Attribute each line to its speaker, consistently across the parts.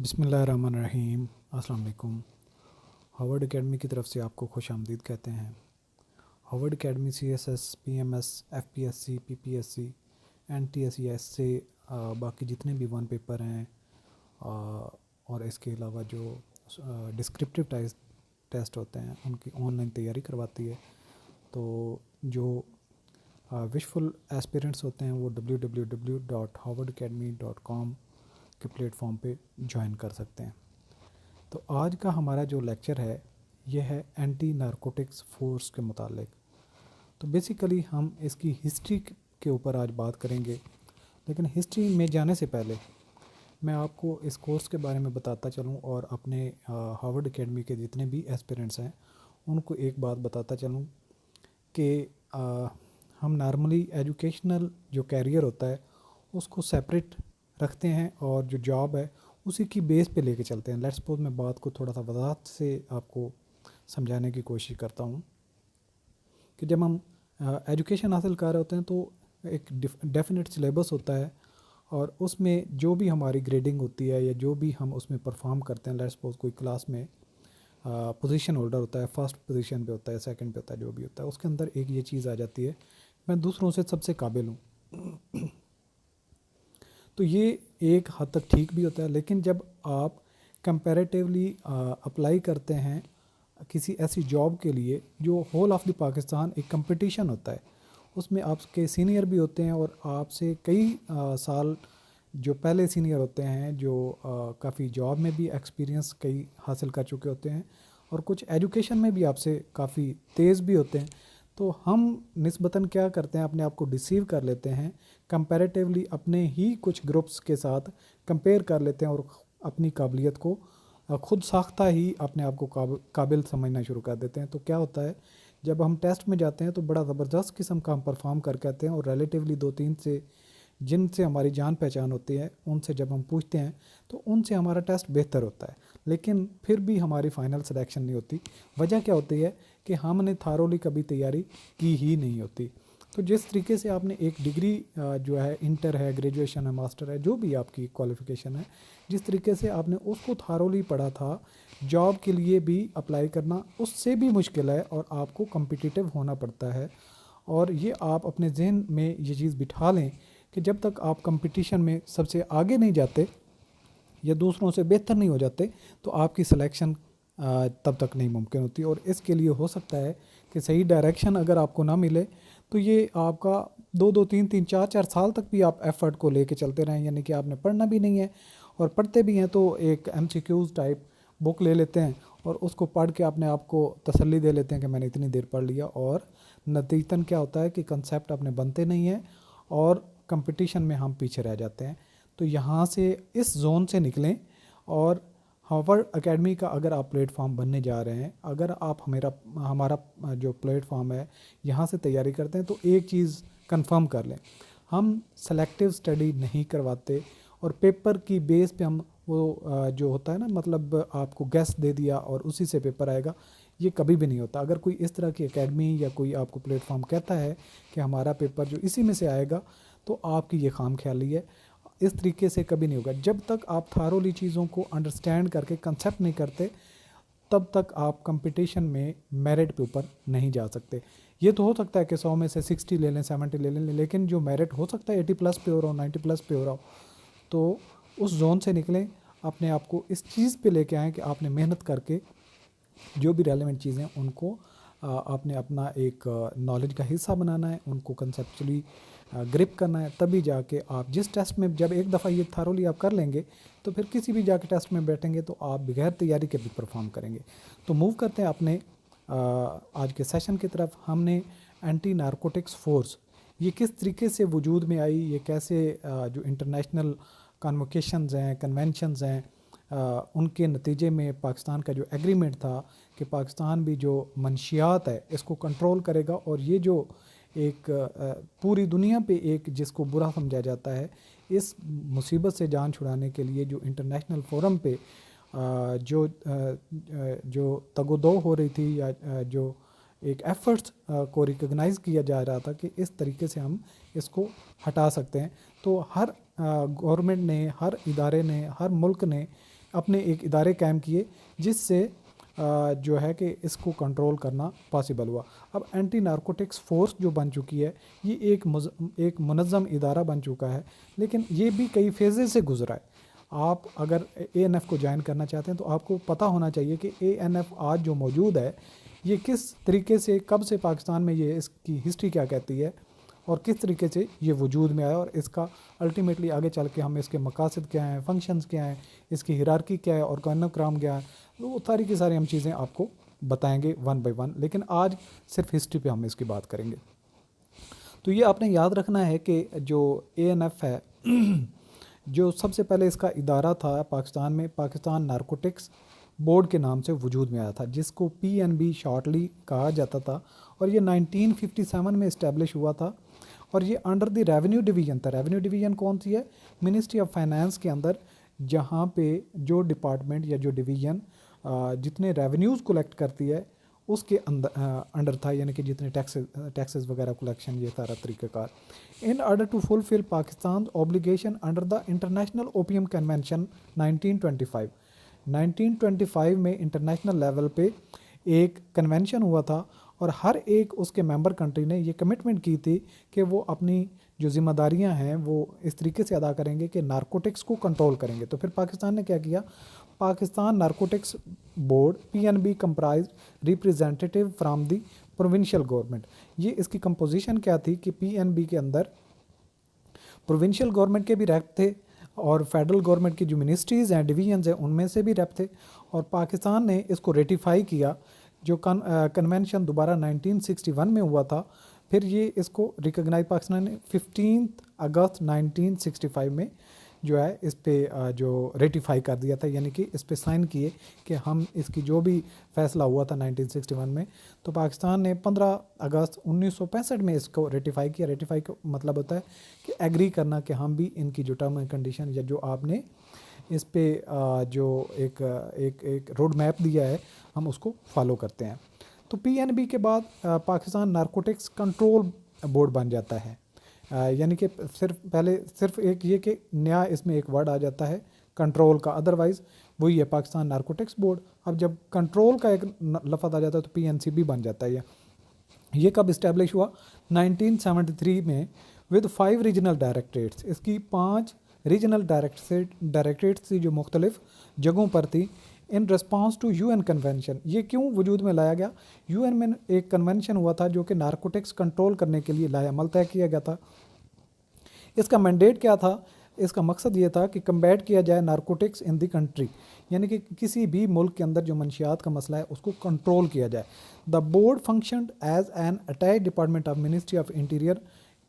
Speaker 1: बिस्मिल्लाहिर्रहमानिर्रहीम। अस्सलाम वालेकुम। हार्वर्ड एकेडमी की तरफ से आपको खुश आमदीद कहते हैं। Harvard academy CSS, PMS, FPSC, PPSC, NTSES से बाकी जितने भी वन पेपर हैं और इसके अलावा जो डिस्क्रिप्टिव टेस्ट होते हैं उनकी ऑनलाइन तैयारी करवाती है। तो जो विशफुल एस्पिरेंट्स होते हैं वो www.harvardacademy.com के प्लेटफॉर्म पे ज्वाइन कर सकते हैं। तो आज का हमारा जो लेक्चर है ये है एंटी नारकोटिक्स फोर्स के मुतालिक। तो बेसिकली हम इसकी हिस्ट्री के ऊपर आज बात करेंगे, लेकिन हिस्ट्री में जाने से पहले मैं आपको इस कोर्स के बारे में बताता चलूँ और अपने हार्वर्ड एकेडमी के जितने भी एस्पिरेंट्स हैं उनको एक बात बताता चलूँ कि हम नॉर्मली एजुकेशनल जो कैरियर होता है उसको सेपरेट रखते हैं और जो जॉब है उसी की बेस पे लेके चलते हैं। लेट्स सपोज मैं बात को थोड़ा सा वजाहत से आपको समझाने की कोशिश करता हूँ कि जब हम एजुकेशन हासिल कर रहे होते हैं तो एक डेफिनेट सिलेबस होता है और उसमें जो भी हमारी ग्रेडिंग होती है या जो भी हम उसमें परफॉर्म करते हैं, लेट्स सपोज कोई क्लास में पोजीशन होल्डर होता है, फर्स्ट पोजीशन पे होता है, सेकंड पे होता है, जो भी होता है उसके अंदर एक ये चीज़ आ जाती है, मैं दूसरों से सबसे काबिल हूँ। तो ये एक हद तक ठीक भी होता है, लेकिन जब आप कंपैरेटिवली अप्लाई करते हैं किसी ऐसी जॉब के लिए जो होल ऑफ द पाकिस्तान एक कंपटीशन होता है, उसमें आपके सीनियर भी होते हैं और आपसे कई साल जो पहले सीनियर होते हैं, जो काफ़ी जॉब में भी एक्सपीरियंस कई हासिल कर चुके होते हैं और कुछ एजुकेशन में भी आपसे काफ़ी तेज़ भी होते हैं। तो हम निस्बतन क्या करते हैं, अपने आप को डिसीव कर लेते हैं, कंपैरेटिवली अपने ही कुछ ग्रुप्स के साथ कंपेयर कर लेते हैं और अपनी काबिलियत को खुद साख्ता ही अपने आप को काबिल समझना शुरू कर देते हैं। तो क्या होता है, जब हम टेस्ट में जाते हैं तो बड़ा ज़बरदस्त किस्म का हम परफॉर्म करके आते हैं और रिलेटिवली 2-3 से जिनसे हमारी जान पहचान होती है उनसे जब हम पूछते हैं तो उनसे हमारा टेस्ट बेहतर होता है, लेकिन फिर भी हमारी फ़ाइनल सिलेक्शन नहीं होती। वजह क्या होती है कि हमने थारोली कभी तैयारी की ही नहीं होती। तो जिस तरीके से आपने एक डिग्री जो है, इंटर है, ग्रेजुएशन है, मास्टर है, जो भी आपकी क्वालिफ़िकेशन है, जिस तरीके से आपने उसको थारोली पढ़ा था, जॉब के लिए भी अप्लाई करना उससे भी मुश्किल है और आपको कम्पिटिटिव होना पड़ता है। और ये आप अपने जहन में ये चीज़ बिठा लें कि जब तक आप कंपटीशन में सबसे आगे नहीं जाते या दूसरों से बेहतर नहीं हो जाते तो आपकी सिलेक्शन तब तक नहीं मुमकिन होती। और इसके लिए हो सकता है कि सही डायरेक्शन अगर आपको ना मिले तो ये आपका 2-2, 3-3, 4-4 साल तक भी आप एफ़र्ट को लेके चलते रहें, यानी कि आपने पढ़ना भी नहीं है और पढ़ते भी हैं तो एक MCQs टाइप बुक ले लेते हैं और उसको पढ़ के अपने आप को तसल्ली दे लेते हैं कि मैंने इतनी देर पढ़ लिया, और नतीजतन क्या होता है कि कंसेप्ट अपने बनते नहीं हैं और कंपटीशन में हम पीछे रह जाते हैं। तो यहाँ से इस जोन से निकलें और हार्वर्ड एकेडमी का अगर आप प्लेटफॉर्म बनने जा रहे हैं, अगर आप हमारा जो प्लेटफॉर्म है यहाँ से तैयारी करते हैं तो एक चीज़ कंफर्म कर लें, हम सेलेक्टिव स्टडी नहीं करवाते और पेपर की बेस पे हम वो जो होता है ना, मतलब आपको गैस दे दिया और उसी से पेपर आएगा, ये कभी भी नहीं होता। अगर कोई इस तरह की एकेडमी या कोई आपको प्लेटफॉर्म कहता है कि हमारा पेपर जो इसी में से आएगा, तो आपकी ये खाम ख्याली है। इस तरीके से कभी नहीं होगा। जब तक आप थारोली चीज़ों को अंडरस्टैंड करके कंसेप्ट नहीं करते तब तक आप कंपटीशन में मेरिट पे ऊपर नहीं जा सकते। ये तो हो सकता है कि 100 में से 60 ले लें, 70 ले लें, लेकिन जो मेरिट हो सकता है 80+ पे हो रहा हो, 90+ पे हो रहा हो, तो उस जोन से निकलें, अपने आप को इस चीज़ पे लेके आएँ कि आपने मेहनत करके जो भी रेलेवेंट चीज़ें उनको आपने अपना एक नॉलेज का हिस्सा बनाना है, उनको कंसेप्चुअली ग्रिप करना है, तभी जाके आप जिस टेस्ट में जब एक दफ़ा ये थारोली आप कर लेंगे तो फिर किसी भी जाके टेस्ट में बैठेंगे तो आप बगैर तैयारी के भी परफॉर्म करेंगे। तो मूव करते हैं अपने आज के सेशन की तरफ। हमने एंटी नारकोटिक्स फोर्स ये किस तरीके से वजूद में आई, ये कैसे जो इंटरनेशनल कन्वोकेशंस हैं, कन्वेंशंस हैं, उनके नतीजे में पाकिस्तान का जो एग्रीमेंट था कि पाकिस्तान भी जो मंशियात है इसको कंट्रोल करेगा, और ये जो एक पूरी दुनिया पे एक जिसको बुरा समझा जाता है, इस मुसीबत से जान छुड़ाने के लिए जो इंटरनेशनल फोरम पे जो तगोदो हो रही थी या जो एक एफ़र्ट्स को रिकॉग्नाइज़ किया जा रहा था कि इस तरीके से हम इसको हटा सकते हैं। तो हर गवर्नमेंट ने, हर इदारे ने, हर मुल्क ने اپنے ایک ادارے قائم کیے جس سے جو ہے کہ اس کو کنٹرول کرنا پاسبل ہوا. اب اینٹی نارکوٹکس فورس جو بن چکی ہے یہ ایک منظم ادارہ بن چکا ہے, لیکن یہ بھی کئی فیزز سے گزرا ہے. آپ اگر اے این ایف کو جوائن کرنا چاہتے ہیں تو آپ کو پتہ ہونا چاہیے کہ اے این ایف آج جو موجود ہے یہ کس طریقے سے, کب سے پاکستان میں یہ اس کی ہسٹری کیا کہتی ہے اور کس طریقے سے یہ وجود میں آیا, اور اس کا الٹیمیٹلی آگے چل کے ہم اس کے مقاصد کیا ہیں, فنکشنز کیا ہیں, اس کی ہیرارکی کیا ہے, آرگانوگرام کیا ہے, وہ ساری کی ساری ہم چیزیں آپ کو بتائیں گے ون بائی ون. لیکن آج صرف ہسٹری پہ ہم اس کی بات کریں گے. تو یہ آپ نے یاد رکھنا ہے کہ جو اے این ایف ہے جو سب سے پہلے اس کا ادارہ تھا پاکستان میں, پاکستان نارکوٹکس بورڈ کے نام سے وجود میں آیا تھا, جس کو پی این بی شارٹلی کہا جاتا تھا, اور یہ 1957 میں اسٹیبلش ہوا تھا, اور یہ انڈر دی ریونیو ڈویژن تھا. ریونیو ڈویژن کون سی ہے؟ منسٹری آف فائنانس کے اندر, جہاں پہ جو ڈپارٹمنٹ یا جو ڈویژن جتنے ریونیوز کلیکٹ کرتی ہے اس کے انڈر تھا, یعنی کہ جتنے ٹیکسز وغیرہ کلیکشن, یہ سارا طریقہ کار. In order to fulfil Pakistan obligation under the international opium convention 1925 میں انٹرنیشنل لیول پہ ایک کنونشن ہوا تھا, اور ہر ایک اس کے ممبر کنٹری نے یہ کمٹمنٹ کی تھی کہ وہ اپنی جو ذمہ داریاں ہیں وہ اس طریقے سے ادا کریں گے کہ نارکوٹکس کو کنٹرول کریں گے. تو پھر پاکستان نے کیا کیا؟ Pakistan narcotics board P N B comprise representative from the provincial government. یہ اس کی کمپوزیشن کیا تھی کہ پی این بی کے اندر پروونشل گورنمنٹ کے بھی ریپ تھے, اور فیڈرل گورنمنٹ کی جو منسٹریز ہیں, ڈویژنز ہیں, ان میں سے بھی ریپ تھے. اور پاکستان نے اس کو ریٹیفائی کیا, جو کنونشن دوبارہ 1961 میں ہوا تھا. پھر یہ اس کو ریکگنائز پاکستان نے 15 اگست 1965 میں جو ہے اس پہ جو ریٹیفائی کر دیا تھا, یعنی کہ اس پہ سائن کیے کہ ہم اس کی جو بھی فیصلہ ہوا تھا 1961 میں, تو پاکستان نے 15 اگست 1965 میں اس کو ریٹیفائی کیا. ریٹیفائی کا مطلب ہوتا ہے کہ ایگری کرنا کہ ہم بھی ان کی جو ٹرم اینڈ کنڈیشن یا جو آپ نے اس پہ جو ایک روڈ میپ دیا ہے ہم اس کو فالو کرتے ہیں. تو پی این بی کے بعد پاکستان نارکوٹکس کنٹرول بورڈ بن جاتا ہے, یعنی کہ صرف ایک یہ کہ نیا اس میں ایک ورڈ آ جاتا ہے کنٹرول کا, ادروائز وہی ہے پاکستان نارکوٹکس بورڈ. اب جب کنٹرول کا ایک لفظ آ جاتا ہے تو پی این سی بی بن جاتا ہے. یہ کب اسٹیبلش ہوا؟ 1973 میں ود 5 ریجنل ڈائریکٹریٹس. اس کی 5 ریجنل ڈائریکٹریٹس تھی جو مختلف جگہوں پر تھی, in response to U N convention. یہ کیوں وجود میں لایا گیا؟ یو این میں ایک کنونشن ہوا تھا جو کہ نارکوٹکس کنٹرول کرنے کے لیے عمل طے کیا گیا تھا. اس کا مینڈیٹ کیا تھا؟ اس کا مقصد یہ تھا کہ کمبیٹ کیا جائے نارکوٹکس ان دی کنٹری, یعنی کہ کسی بھی ملک کے اندر جو منشیات کا مسئلہ ہے اس کو کنٹرول کیا جائے. The board فنکشنڈ as an attach department of ministry of interior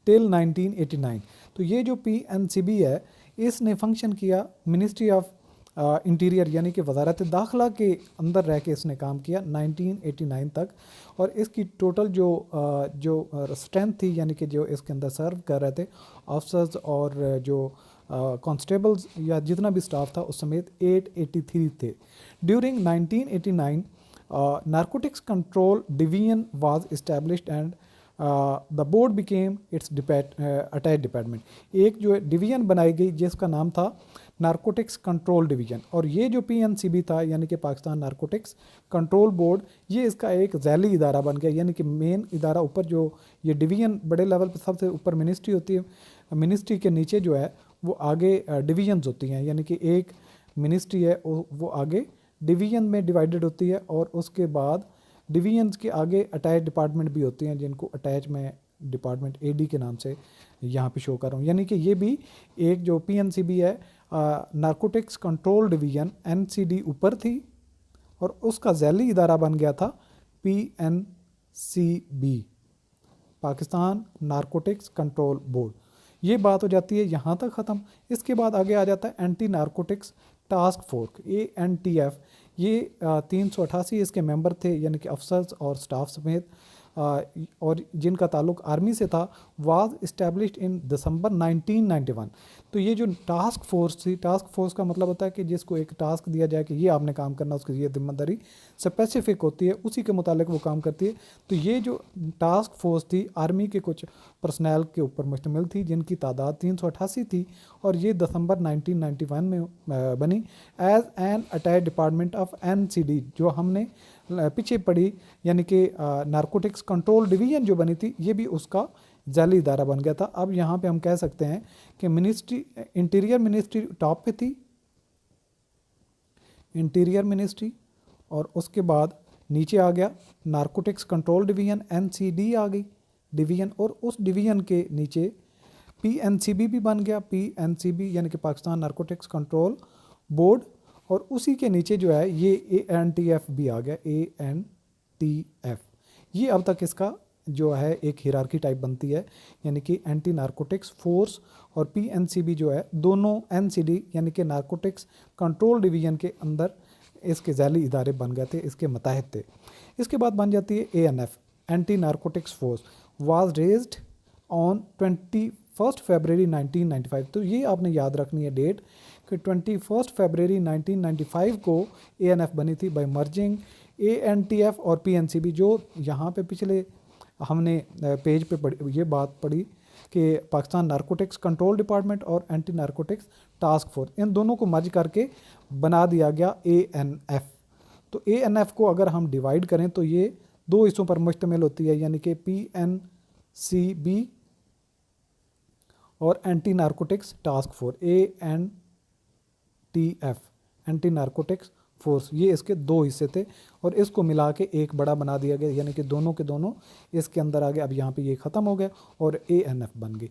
Speaker 1: ٹل 1989. تو یہ جو پی این سی بی ہے اس نے فنکشن کیا منسٹری آف انٹیریئر یعنی کہ وزارت داخلہ کے اندر رہ کے اس نے کام کیا 1989 تک. اور اس کی ٹوٹل جو اسٹرینتھ تھی, یعنی کہ جو اس کے اندر سرو کر رہے تھے آفسرز اور جو کانسٹیبلز یا جتنا بھی سٹاف تھا اس سمیت 883 تھے. During 1989 narcotics control division was established and the board became its attach department. ایک جو ڈویژن بنائی گئی جس کا نام تھا نارکوٹکس کنٹرول ڈویژن, اور یہ جو پی این سی بی تھا یعنی کہ پاکستان نارکوٹکس کنٹرول بورڈ, یہ اس کا ایک ذیلی ادارہ بن گیا. یعنی کہ مین ادارہ اوپر جو یہ ڈویژن بڑے لیول پہ سب سے اوپر منسٹری ہوتی ہے, منسٹری کے نیچے جو ہے وہ آگے ڈویژنز ہوتی ہیں, یعنی کہ ایک منسٹری ہے وہ آگے ڈویژن میں ڈیوائیڈڈ ہوتی ہے, اور اس کے بعد ڈویژنز کے آگے اٹیچ ڈپارٹمنٹ بھی ہوتی ہیں جن کو اٹیچ میں ڈپارٹمنٹ اے ڈی کے نام سے یہاں پہ شو کر رہا ہوں. یعنی کہ یہ بھی ایک جو پی این سی بی ہے narcotics control division N C D اوپر تھی, اور اس کا ذیلی ادارہ بن گیا تھا پی N C be, Pakistan narcotics control board. یہ بات ہو جاتی ہے یہاں تک ختم. اس کے بعد آگے آ جاتا ہے اینٹی نارکوٹکس ٹاسک فورس اے این ٹی ایف. یہ 388 اس کے ممبر تھے, یعنی کہ افسرز اور سٹاف سمیت, और जिनका ताल्लुक आर्मी से था, वाज इस्टेब्लिश्ड इन दिसंबर 1991। तो ये जो टास्क फोर्स थी, टास्क फोर्स का मतलब होता है कि जिसको एक टास्क दिया जाए कि ये आपने काम करना, उसकी ये जिम्मेदारी स्पेसिफिक होती है, उसी के मुतालिक वो काम करती है। तो ये जो टास्क फोर्स थी आर्मी के कुछ पर्सनल के ऊपर मुश्तमिल थी, जिनकी तादाद 388 थी, और ये दिसंबर 1991 में बनी as an attach department of NCD, जो हमने पीछे पड़ी, यानी कि नारकोटिक्स कंट्रोल डिवीज़न जो बनी थी, ये भी उसका जाली इदारा बन गया था। अब यहाँ पे हम कह सकते हैं कि मिनिस्ट्री, इंटीरियर मिनिस्ट्री टॉप पे थी, इंटीरियर मिनिस्ट्री, और उसके बाद नीचे आ गया नारकोटिक्स कंट्रोल डिवीज़न NCD आ गई डिवीज़न, और उस डिवीज़न के नीचे PNCB भी बन गया, PNCB यानी कि पाकिस्तान नारकोटिक्स कंट्रोल बोर्ड, और उसी के नीचे जो है ये ANTF भी आ गया, ANTF। ये अब तक इसका जो है एक हिरार्की टाइप बनती है, यानी कि एंटी नारकोटिक्स फोर्स और PNCB जो है दोनों NCD यानी कि नारकोटिक्स कंट्रोल डिवीज़न के अंदर इसके ज़ैली इदारे बन गए थे, इसके मतहत थे। इसके बाद बन जाती है ANF, anti narcotics force, was raised on 21 फरवरी 1995। तो ये आपने याद रखनी है डेट कि 21 फरवरी 1995 को ANF बनी थी बाय मर्जिंग ANTF और PNCB। जो यहाँ पे पिछले हमने पेज पे ये बात पढ़ी कि पाकिस्तान नारकोटिक्स कंट्रोल डिपार्टमेंट और एंटी नारकोटिक्स टास्क फोर्स, इन दोनों को मर्ज करके बना दिया गया ANF। तो ANF को अगर हम डिवाइड करें तो ये दो हिस्सों पर मुश्तमिल होती है, यानी कि PNCB और anti narcotics task force ANTF, anti narcotics force. ये इसके दो हिस्से थे और इसको मिला के एक बड़ा बना दिया गया, यानी कि दोनों के दोनों इसके अंदर आ गए। अब यहाँ पे ये ख़त्म हो गया और ANF बन गई।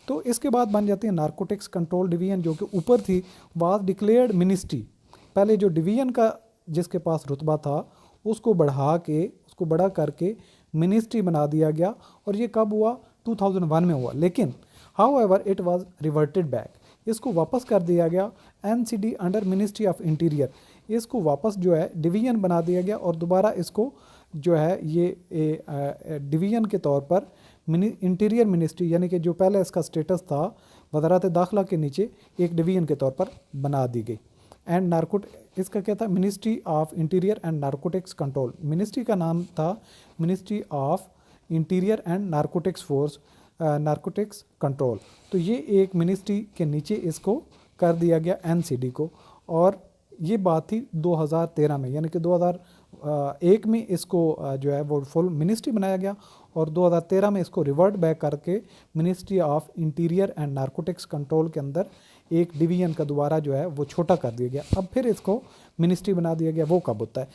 Speaker 1: तो इसके बाद बन जाती है नारकोटिक्स कंट्रोल डिवीज़न, जो कि ऊपर थी, वाज डिक्लेयर्ड मिनिस्ट्री। पहले जो डिवीज़न का जिसके पास रुतबा था उसको बड़ा करके मिनिस्ट्री बना दिया गया, और ये कब हुआ? 2001 में हुआ। लेकिन however it was reverted back, इसको वापस कर दिया गया NCD under ministry of interior. इसको वापस जो है डिवीज़न बना दिया गया और दोबारा इसको जो है ये डिवीज़न के तौर पर इंटीरियर मिनिस्ट्री, यानी कि जो पहले इसका स्टेटस था वज़ारत दाखिला के नीचे, एक डिवीज़न के तौर पर बना दी गई। एंड इसका क्या था? Ministry of interior and narcotics control. Ministry का नाम था ministry of interior and narcotics force, narcotics control. तो ये एक मिनिस्ट्री के नीचे इसको कर दिया गया NCD को, और ये बात थी 2013 में, यानी कि 2001 में इसको जो है वो फुल मिनिस्ट्री बनाया गया, और 2013 में इसको रिवर्ट बैक करके ministry of interior and narcotics control के अंदर एक डिवीज़न का दोबारा जो है वो छोटा कर दिया गया। अब फिर इसको मिनिस्ट्री बना दिया गया। वो कब होता है?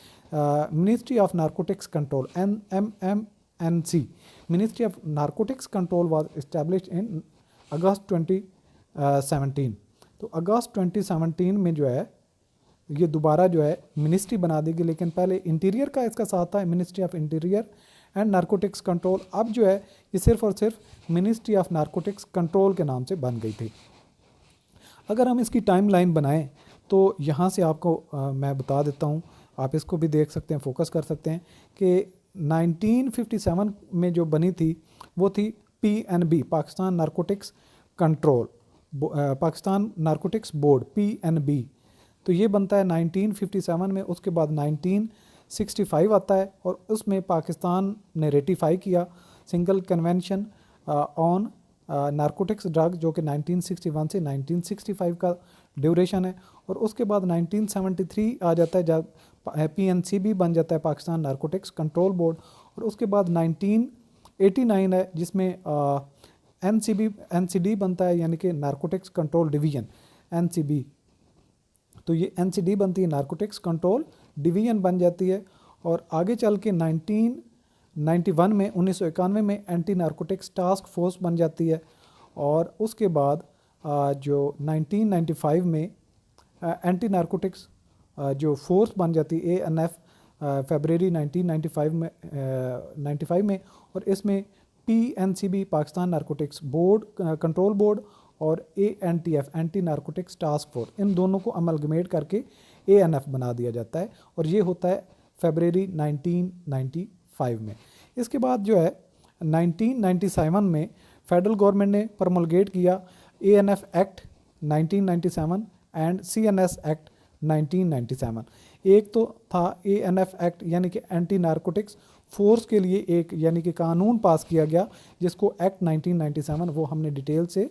Speaker 1: Ministry of narcotics control MMNC, ministry of narcotics control was established in अगस्त 2017। तो अगस्त 2017 में जो है ये दोबारा जो है मिनिस्ट्री बना दी गई, लेकिन पहले इंटीरियर का इसका साथ था, ministry of interior and narcotics control. अब जो है ये सिर्फ और सिर्फ मिनिस्ट्री ऑफ नारकोटिक्स कंट्रोल के नाम से बन गई थी। अगर हम इसकी टाइम लाइन बनाएँ तो यहाँ से आपको मैं बता देता हूँ, आप इसको भी देख सकते हैं, फोकस कर सकते हैं कि 1957 में जो बनी थी वो थी PNB, Pakistan narcotics control, Pakistan narcotics board, PNB। तो ये बनता है 1957 में। उसके बाद 1965 आता है और उसमें पाकिस्तान ने रेटिफाई किया single convention on narcotics drug, जो कि 1961 से 1965 का ड्यूरेशन है। और उसके बाद 1973 आ जाता है जब PNCB बन जाता है, पाकिस्तान नारकोटिक्स कंट्रोल बोर्ड। और उसके बाद 1989 है जिसमें NCD बनता है, यानी कि नारकोटिक्स कंट्रोल डिवीज़न, NCB। तो ये NCD बनती है, नारकोटिक्स कंट्रोल डिवीज़न बन जाती है। और आगे चल के 1991 में एंटी नारकोटिक्स टास्क फोर्स बन जाती है। और उसके बाद जो 1995 में एंटी नारकोटिक्स जो फोर्स बन जाती है ANF, फरवरी 1995 में। और इसमें PNCB, Pakistan narcotics board control board, और ANTF, anti narcotics task force, इन दोनों को अमलगमेट करके ANF बना दिया जाता है। और ये होता है फरवरी 1995 में। اس کے بعد جو ہے 1997 میں فیڈرل گورنمنٹ نے پرمولگیٹ کیا ANF act 1997 and CNS act 1997. ایک تو تھا ANF ایکٹ یعنی کہ اینٹی نارکوٹکس فورس کے لیے ایک یعنی کہ قانون پاس کیا گیا جس کو ایکٹ 1997 وہ ہم نے ڈیٹیل سے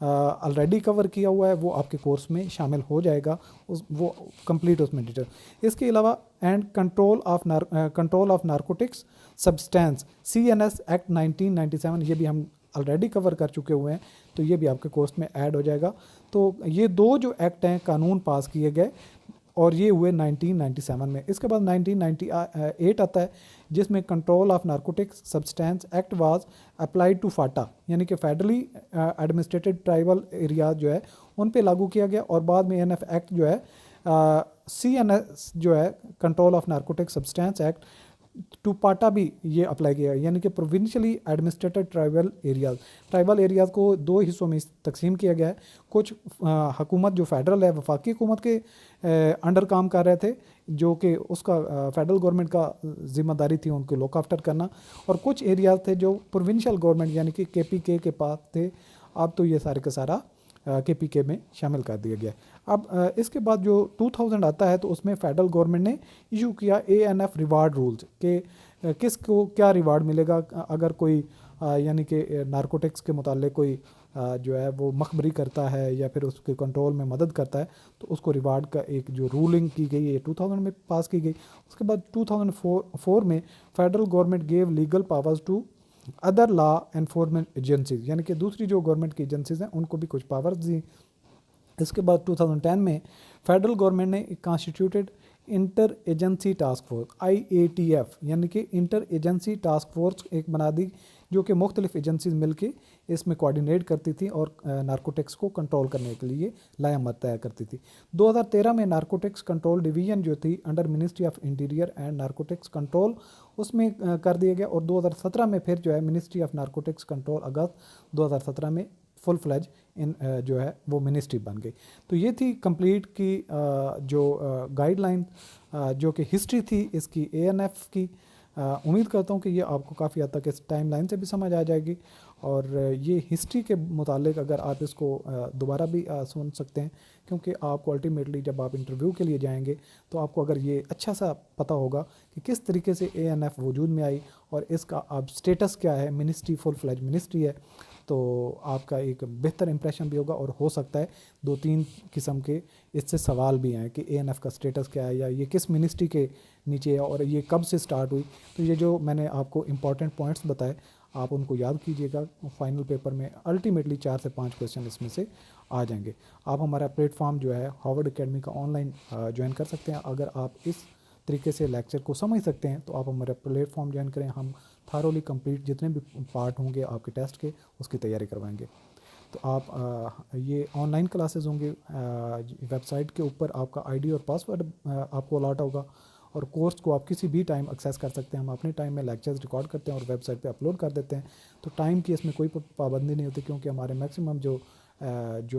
Speaker 1: آلریڈی کور کیا ہوا ہے, وہ آپ کے کورس میں شامل ہو جائے گا, وہ کمپلیٹ اس میں ڈیٹیل. اس کے علاوہ and control of narcotics substance CNS act 1997 یہ بھی ہم آلریڈی کور کر چکے ہوئے ہیں, تو یہ بھی آپ کے کورس میں ایڈ ہو جائے گا. تو یہ دو جو ایکٹ ہیں قانون پاس کیے گئے اور یہ ہوئے 1997 میں. اس کے بعد 1998 آتا ہے جس میں control of narcotics substance act was applied to FATA یعنی کہ فیڈرلی ایڈمنسٹریٹڈ ٹرائبل ایریاز جو ہے ان پہ لاگو کیا گیا, اور بعد میں ANF ایکٹ جو ہے CNS جو ہے control of narcotics substance act to پاٹا بھی یہ اپلائی کیا یعنی کہ پروونشلی ایڈمنسٹریٹڈ ٹرائبل ایریاز کو دو حصوں میں تقسیم کیا گیا ہے. کچھ حکومت جو فیڈرل ہے وفاقی حکومت کے انڈر کام کر رہے تھے جو کہ اس کا فیڈرل گورنمنٹ کا ذمہ داری تھی ان کو لک آفٹر کرنا, اور کچھ ایریاز تھے جو پروونشل گورنمنٹ یعنی کہ KPK کے پاس تھے. اب تو یہ سارے کا سارا KPK میں شامل کر دیا گیا. اب اس کے بعد جو 2000 آتا ہے تو اس میں فیڈرل گورنمنٹ نے ایشو کیا ANF ریوارڈ رولز کہ کس کو کیا ریوارڈ ملے گا اگر کوئی یعنی کہ نارکوٹکس کے متعلق کوئی جو ہے وہ مخبری کرتا ہے یا پھر اس کے کنٹرول میں مدد کرتا ہے تو اس کو ریوارڈ کا ایک جو رولنگ کی گئی ہے 2000 میں پاس کی گئی. اس کے بعد 2004 میں federal government gave legal powers to other law enforcement agencies یعنی کہ دوسری جو گورنمنٹ کی ایجنسیز ہیں ان کو بھی کچھ پاورز دی. اس کے بعد 2010 میں فیڈرل گورنمنٹ نے کانسٹیٹیوٹڈ inter agency task force IATF یعنی کہ انٹر ایجنسی ٹاسک فورس ایک بنا دی جو کہ مختلف ایجنسیز مل کے اس میں کوآرڈینیٹ کرتی تھی اور نارکوٹکس کو کنٹرول کرنے کے لیے لائحہ طے کرتی تھی. 2013 میں نارکوٹکس کنٹرول ڈویژن جو تھی under ministry of interior and narcotics control اس میں کر دیا گیا, اور 2017 میں پھر جو ہے منسٹری آف نارکوٹکس کنٹرول اگست 2017 میں فل فلیج جو ہے وہ منسٹری بن گئی. تو یہ تھی کمپلیٹ کی جو گائیڈ لائن جو کہ ہسٹری تھی اس کی ANF کی. امید کرتا ہوں کہ یہ آپ کو کافی حد تک اس ٹائم لائن سے بھی سمجھ آ جائے گی, اور یہ ہسٹری کے متعلق اگر آپ اس کو دوبارہ بھی سن سکتے ہیں کیونکہ آپ کو الٹیمیٹلی جب آپ انٹرویو کے لیے جائیں گے تو آپ کو اگر یہ اچھا سا پتہ ہوگا کہ کس طریقے سے ANF وجود میں آئی اور اس کا اب اسٹیٹس کیا ہے, منسٹری فل فلیج منسٹری ہے, تو آپ کا ایک بہتر امپریشن بھی ہوگا. اور ہو سکتا ہے 2-3 قسم کے اس سے سوال بھی آئیں کہ ANF کا سٹیٹس کیا ہے یا یہ کس منسٹری کے نیچے ہے اور یہ کب سے سٹارٹ ہوئی. تو یہ جو میں نے آپ کو امپورٹنٹ پوائنٹس بتائے آپ ان کو یاد کیجئے گا, فائنل پیپر میں الٹیمیٹلی 4 سے 5 کویشچن اس میں سے آ جائیں گے. آپ ہمارا پلیٹ فارم جو ہے ہارورڈ اکیڈمی کا آن لائن جوائن کر سکتے ہیں. اگر آپ اس طریقے سے لیکچر کو سمجھ سکتے ہیں تو آپ ہمارا پلیٹ فارم جوائن کریں. ہم تھارولی کمپلیٹ جتنے بھی پارٹ ہوں گے آپ کے ٹیسٹ کے اس کی تیاری کروائیں گے. تو آپ یہ آن لائن کلاسز ہوں گے, ویب سائٹ کے اوپر آپ کا ID اور پاسورڈ آپ کو الاٹ ہوگا, اور کورس کو آپ کسی بھی ٹائم ایکسیس کر سکتے ہیں. ہم اپنے ٹائم میں لیکچرز ریکارڈ کرتے ہیں اور ویب سائٹ پہ اپلوڈ کر دیتے ہیں. تو ٹائم کی اس میں کوئی پابندی نہیں ہوتی کیونکہ ہمارے میکسیمم جو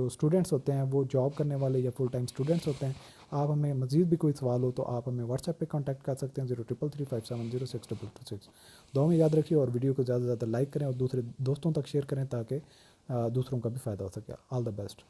Speaker 1: اسٹوڈنٹس ہوتے ہیں وہ جاب کرنے والے یا فل ٹائم اسٹوڈنٹس ہوتے ہیں. آپ ہمیں مزید بھی کوئی سوال ہو تو آپ ہمیں واٹس ایپ پہ کانٹیکٹ کر سکتے ہیں 0333570622. دعا میں یاد رکھیے اور ویڈیو کو زیادہ سے زیادہ لائک کریں اور دوسرے دوستوں تک شیئر کریں تاکہ دوسروں کا بھی فائدہ ہو سکے. آل دا بیسٹ.